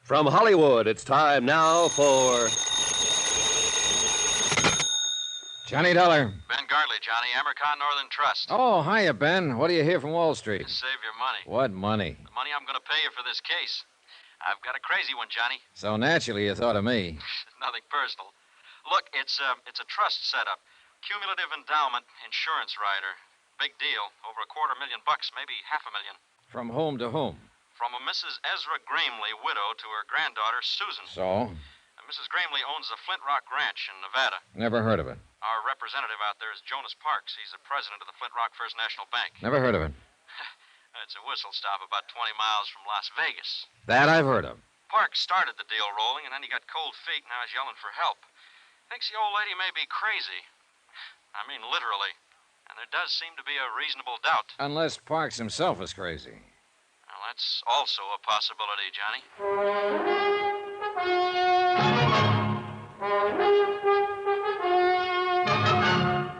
From Hollywood, it's time now for... Johnny Dollar. Ben Gartley, Johnny. Amercon Northern Trust. Oh, hiya, Ben. What do you hear from Wall Street? Save your money. What money? The money I'm going to pay you for this case. I've got a crazy one, Johnny. So naturally you thought of me. Nothing personal. Look, it's a trust setup. Cumulative endowment insurance rider. Big deal. Over $250,000, maybe $500,000. From whom to whom? From a Mrs. Ezra Gramley, widow, to her granddaughter, Susan. So? Mrs. Gramley owns the Flint Rock Ranch in Nevada. Never heard of it. Our representative out there is Jonas Parks. He's the president of the Flint Rock First National Bank. Never heard of it. It's a whistle stop about 20 miles from Las Vegas. That I've heard of. Parks started the deal rolling, and then he got cold feet, and now he's yelling for help. Thinks the old lady may be crazy. I mean, literally. And there does seem to be a reasonable doubt. Unless Parks himself is crazy. Well, that's also a possibility, Johnny.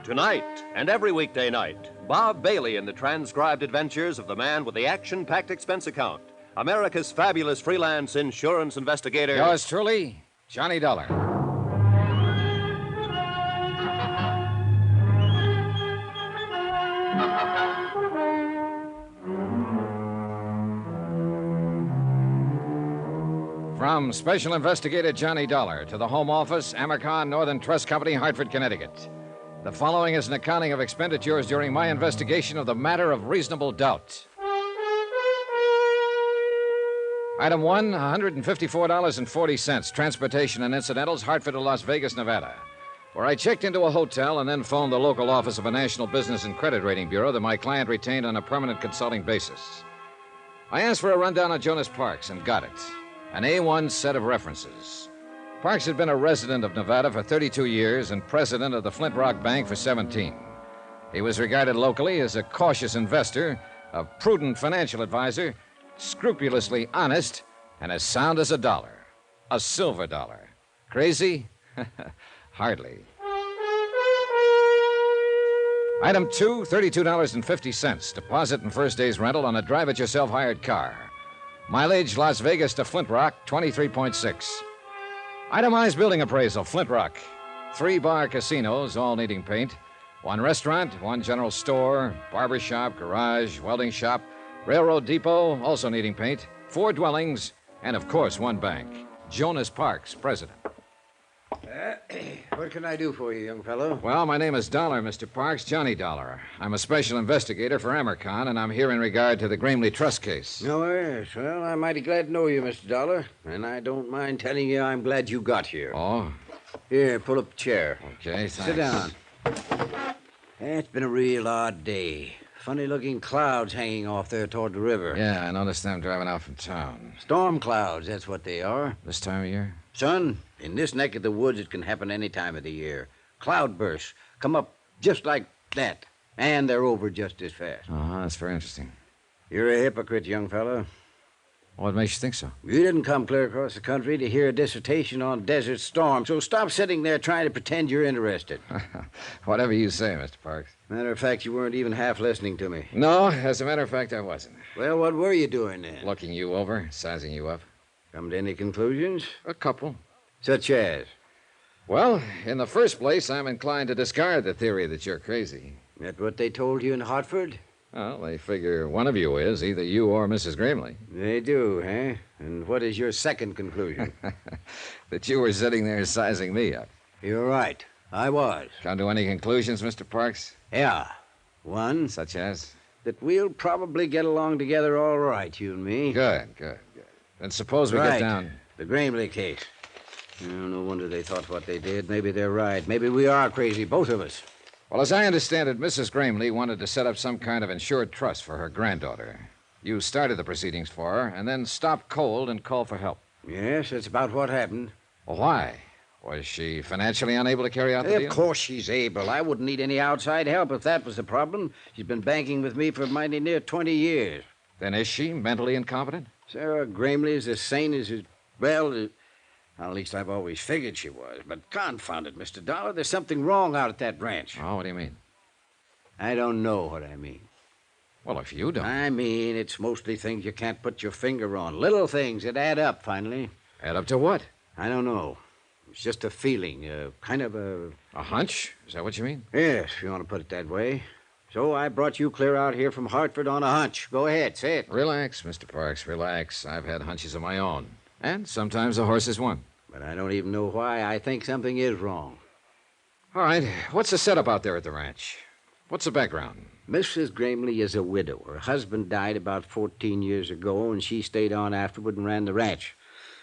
Tonight and every weekday night, Bob Bailey in the transcribed adventures of the man with the action-packed expense account, America's fabulous freelance insurance investigator. Yours truly, Johnny Dollar. From Special Investigator Johnny Dollar to the Home Office, Amercon Northern Trust Company, Hartford, Connecticut. The following is an accounting of expenditures during my investigation of the matter of reasonable doubt. Item 1, $154.40, transportation and incidentals, Hartford to Las Vegas, Nevada, where I checked into a hotel and then phoned the local office of a national business and credit rating bureau that my client retained on a permanent consulting basis. I asked for a rundown on Jonas Parks and got it. An A1 set of references. Parks had been a resident of Nevada for 32 years and president of the Flint Rock Bank for 17. He was regarded locally as a cautious investor, a prudent financial advisor, scrupulously honest, and as sound as a dollar. A silver dollar. Crazy? Hardly. Item 2, $32.50. Deposit and first day's rental on a drive-it-yourself hired car. Mileage, Las Vegas to Flint Rock, 23.6. Itemized building appraisal, Flint Rock. 3 bar casinos, all needing paint. 1 restaurant, 1 general store, barber shop, garage, welding shop, railroad depot, also needing paint. 4 dwellings, and of course, 1 bank. Jonas Parks, president. What can I do for you, young fellow? Well, my name is Dollar, Mr. Parks, Johnny Dollar. I'm a special investigator for Amercon, and I'm here in regard to the Gramley Trust case. Oh, yes. Well, I'm mighty glad to know you, Mr. Dollar. And I don't mind telling you I'm glad you got here. Oh? Here, pull up a chair. Okay, thanks. Sit down. It's been a real odd day. Funny-looking clouds hanging off there toward the river. Yeah, I noticed them driving out from town. Storm clouds, that's what they are. This time of year? Son, in this neck of the woods, it can happen any time of the year. Cloudbursts come up just like that, and they're over just as fast. Uh-huh, that's very interesting. You're a hypocrite, young fellow. What makes you think so? You didn't come clear across the country to hear a dissertation on desert storms, so stop sitting there trying to pretend you're interested. Whatever you say, Mr. Parks. Matter of fact, you weren't even half listening to me. No, as a matter of fact, I wasn't. Well, what were you doing then? Looking you over, sizing you up. Come to any conclusions? A couple. Such as? Well, in the first place, I'm inclined to discard the theory that you're crazy. That what they told you in Hartford? Well, they figure one of you is, either you or Mrs. Gramley. They do, eh? And what is your second conclusion? That you were sitting there sizing me up. You're right. I was. Come to any conclusions, Mr. Parks? Yeah. One, Such as? that we'll probably get along together all right, you and me. Good. Then suppose we get down... The Gramley case. Oh, no wonder they thought what they did. Maybe they're right. Maybe we are crazy, both of us. Well, as I understand it, Mrs. Gramley wanted to set up some kind of insured trust for her granddaughter. You started the proceedings for her, and then stopped cold and called for help. Yes, that's about what happened. Well, why? Was she financially unable to carry out the deal? Of course she's able. I wouldn't need any outside help if that was the problem. She's been banking with me for mighty near 20 years. Then is she mentally incompetent? Sarah Gramley is as sane as... Well, at least I've always figured she was. But confound it, Mr. Dollar, there's something wrong out at that ranch. Oh, what do you mean? I don't know what I mean. Well, if you don't. I mean, it's mostly things you can't put your finger on. Little things that add up, finally. Add up to what? I don't know. It's just a feeling, kind of a... A hunch? Is that what you mean? Yes, if you want to put it that way. So I brought you clear out here from Hartford on a hunch. Go ahead, say it. Relax, Mr. Parks, relax. I've had hunches of my own. And sometimes the horse is one. But I don't even know why I think something is wrong. All right, what's the setup out there at the ranch? What's the background? Mrs. Gramley is a widow. Her husband died about 14 years ago, and she stayed on afterward and ran the ranch.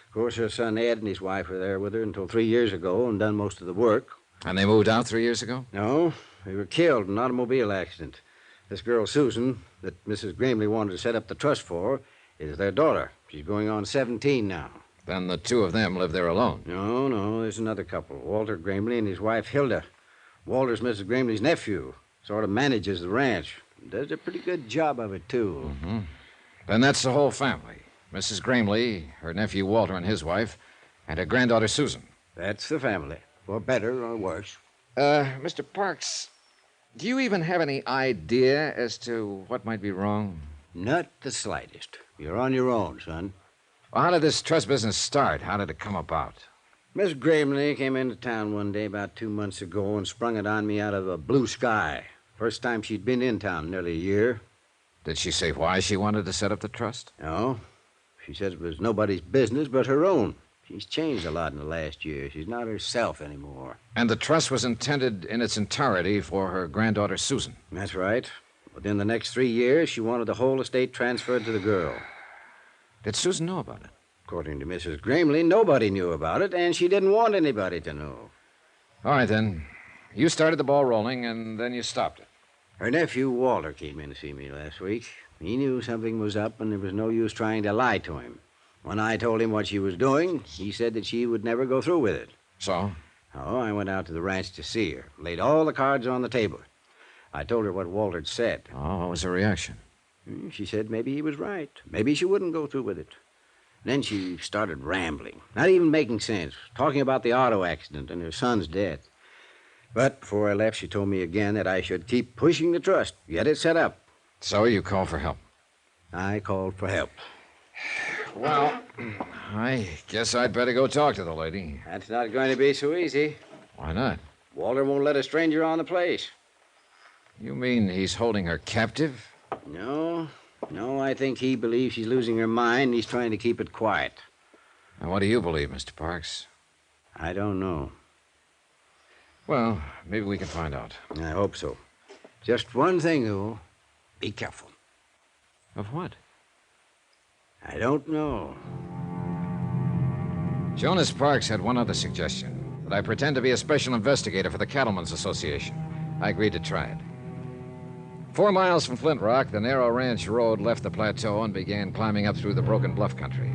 Of course, her son Ed and his wife were there with her until 3 years ago and done most of the work. And they moved out 3 years ago? No, they were killed in an automobile accident. This girl, Susan, that Mrs. Gramley wanted to set up the trust for, is their daughter. She's going on 17 now. Then the two of them live there alone. No, there's another couple, Walter Gramley and his wife, Hilda. Walter's Mrs. Gramley's nephew. Sort of manages the ranch. Does a pretty good job of it, too. Mm-hmm. Then that's the whole family. Mrs. Gramley, her nephew Walter and his wife, and her granddaughter Susan. That's the family, for better or worse. Mr. Parks, do you even have any idea as to what might be wrong? Not the slightest. You're on your own, son. Well, how did this trust business start? How did it come about? Miss Gramley came into town one day about 2 months ago and sprung it on me out of a blue sky. First time she'd been in town in nearly a year. Did she say why she wanted to set up the trust? No. She says it was nobody's business but her own. She's changed a lot in the last year. She's not herself anymore. And the trust was intended in its entirety for her granddaughter Susan. That's right. Within the next 3 years, she wanted the whole estate transferred to the girl. Did Susan know about it? According to Mrs. Gramley, nobody knew about it, and she didn't want anybody to know. All right, then. You started the ball rolling, and then you stopped it. Her nephew, Walter, came in to see me last week. He knew something was up, and there was no use trying to lie to him. When I told him what she was doing, he said that she would never go through with it. So? Oh, I went out to the ranch to see her, laid all the cards on the table. I told her what Walter'd said. Oh, what was her reaction? She said maybe he was right. Maybe she wouldn't go through with it. Then she started rambling, not even making sense, talking about the auto accident and her son's death. But before I left, she told me again that I should keep pushing the trust, get it set up. So you called for help? I called for help. Well, I guess I'd better go talk to the lady. That's not going to be so easy. Why not? Walter won't let a stranger on the place. You mean he's holding her captive? No, I think he believes she's losing her mind and he's trying to keep it quiet. And what do you believe, Mr. Parks? I don't know. Well, maybe we can find out. I hope so. Just one thing, though. Be careful. Of what? I don't know. Jonas Parks had one other suggestion, that I pretend to be a special investigator for the Cattlemen's Association. I agreed to try it. 4 miles from Flint Rock, the narrow ranch road left the plateau and began climbing up through the broken bluff country.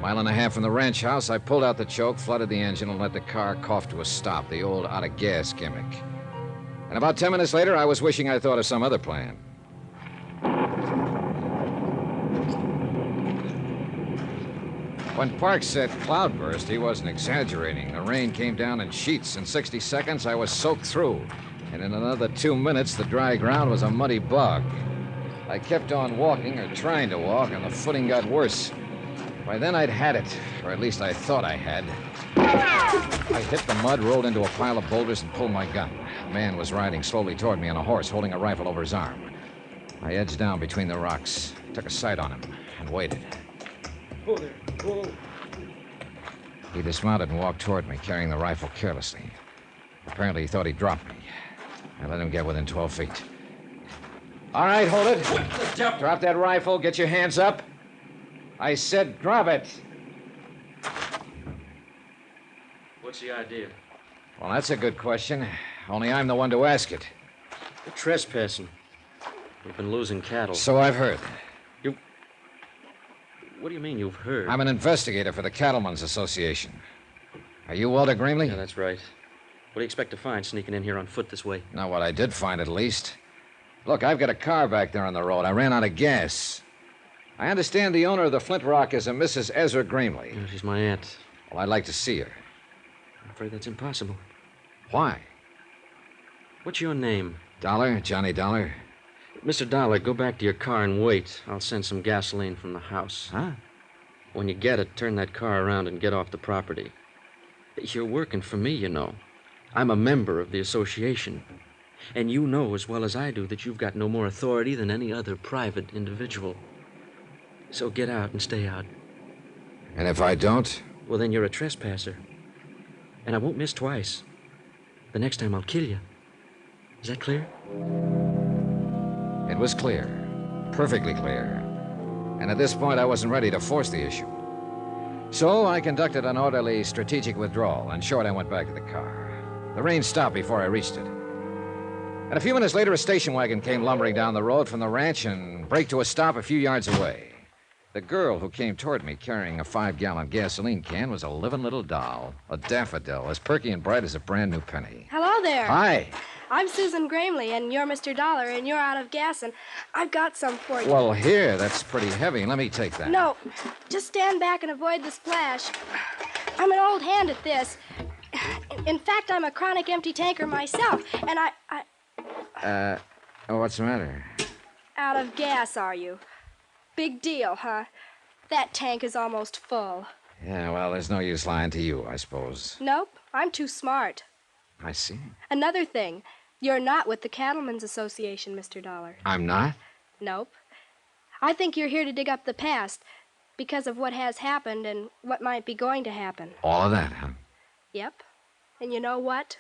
1.5 miles from the ranch house, I pulled out the choke, flooded the engine, and let the car cough to a stop, the old out-of-gas gimmick. And about 10 minutes later, I was wishing I'd thought of some other plan. When Parks said cloudburst, he wasn't exaggerating. The rain came down in sheets. In 60 seconds, I was soaked through. And in another 2 minutes, the dry ground was a muddy bog. I kept on walking, or trying to walk, and the footing got worse. By then, I'd had it, or at least I thought I had. I hit the mud, rolled into a pile of boulders, and pulled my gun. A man was riding slowly toward me on a horse, holding a rifle over his arm. I edged down between the rocks, took a sight on him, and waited. Whoa there. Whoa. He dismounted and walked toward me, carrying the rifle carelessly. Apparently, he thought he'd drop me. I let him get within 12 feet. All right, hold it. What the devil? Drop that rifle. Get your hands up. I said drop it. What's the idea? Well, that's a good question. Only I'm the one to ask it. We're trespassing. We've been losing cattle. So I've heard. What do you mean you've heard? I'm an investigator for the Cattlemen's Association. Are you Walter Gramley? Yeah, that's right. What do you expect to find sneaking in here on foot this way? Not what I did find, at least. Look, I've got a car back there on the road. I ran out of gas. I understand the owner of the Flint Rock is a Mrs. Ezra Gramley. Yeah, she's my aunt. Well, I'd like to see her. I'm afraid that's impossible. Why? What's your name? Dollar, Johnny Dollar. Mr. Dollar, go back to your car and wait. I'll send some gasoline from the house. Huh? When you get it, turn that car around and get off the property. You're working for me, you know. I'm a member of the association. And you know as well as I do that you've got no more authority than any other private individual. So get out and stay out. And if I don't? Well, then you're a trespasser. And I won't miss twice. The next time I'll kill you. Is that clear? It was clear. Perfectly clear. And at this point, I wasn't ready to force the issue. So I conducted an orderly, strategic withdrawal, and short I went back to the car. The rain stopped before I reached it. And a few minutes later, a station wagon came lumbering down the road from the ranch and braked to a stop a few yards away. The girl who came toward me carrying a 5-gallon gasoline can was a living little doll, a daffodil, as perky and bright as a brand new penny. Hello there. Hi. I'm Susan Gramley, and you're Mr. Dollar, and you're out of gas, and I've got some for you. Well, here, that's pretty heavy. Let me take that. No, just stand back and avoid the splash. I'm an old hand at this. In fact, I'm a chronic empty tanker myself, and What's the matter? Out of gas, are you? Big deal, huh? That tank is almost full. Yeah, well, there's no use lying to you, I suppose. Nope, I'm too smart. I see. Another thing, you're not with the Cattlemen's Association, Mr. Dollar. I'm not? Nope. I think you're here to dig up the past because of what has happened and what might be going to happen. All of that, huh? Yep. And you know what?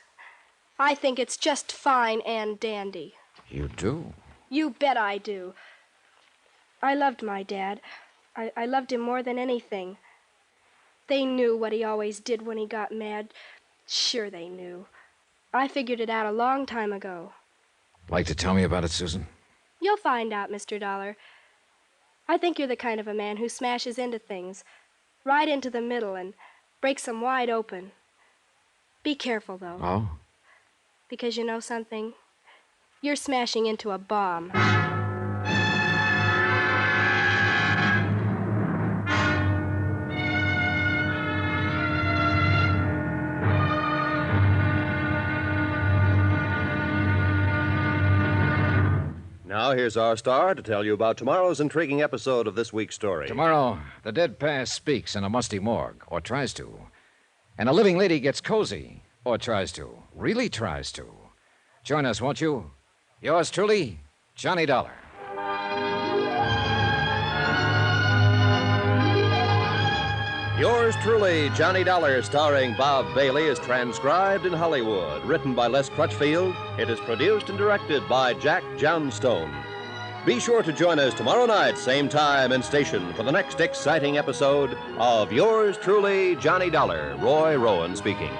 I think it's just fine and dandy. You do? You bet I do. I loved my dad. I loved him more than anything. They knew what he always did when he got mad. Sure they knew. I figured it out a long time ago. Like to tell me about it, Susan? You'll find out, Mr. Dollar. I think you're the kind of a man who smashes into things, right into the middle, and breaks them wide open. Be careful, though. Oh? Because you know something? You're smashing into a bomb. Now, here's our star to tell you about tomorrow's intriguing episode of this week's story. Tomorrow, the dead past speaks in a musty morgue, or tries to. And a living lady gets cozy, or tries to. Really tries to. Join us, won't you? Yours truly, Johnny Dollar. Yours truly, Johnny Dollar, starring Bob Bailey, is transcribed in Hollywood. Written by Les Crutchfield, it is produced and directed by Jack Johnstone. Be sure to join us tomorrow night, same time and station, for the next exciting episode of Yours truly, Johnny Dollar. Roy Rowan speaking.